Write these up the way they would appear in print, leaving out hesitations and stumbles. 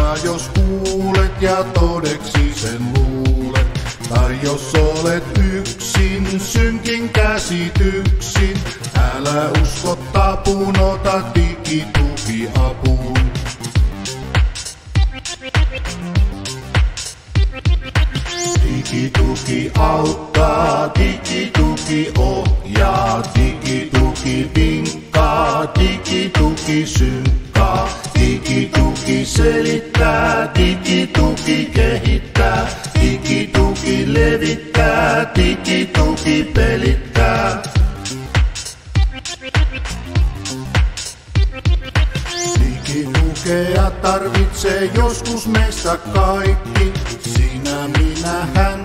Ja jos kuulet ja todeksi sen luulet, tai jos olet yksin, synkin käsityksin, älä usko tapuun, ota digituki apuun. Digituki auttaa, digituki ohjaa, digituki vinkkaa, digituki synkkaa, digituki selittää, digituki kehittää, digituki levittää, digituki pelittää. Digitukea tarvitsee joskus meistä kaikki, sinä, minä, hän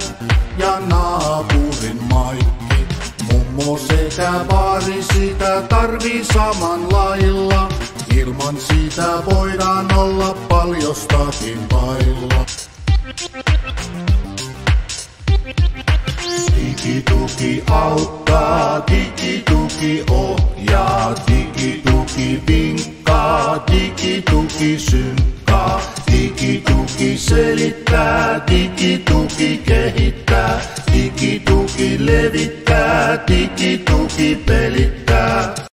ja naapurin Maikki. Mummo sekä vaari sitä tarvii saman lailla, ilman sitä voidaan olla paljostakin vailla. Digituki auttaa, digituki ohjaa, digituki vinkkaa, digituki synkkaa, digituki selittää, digituki kehittää, digituki levittää, digituki pelittää.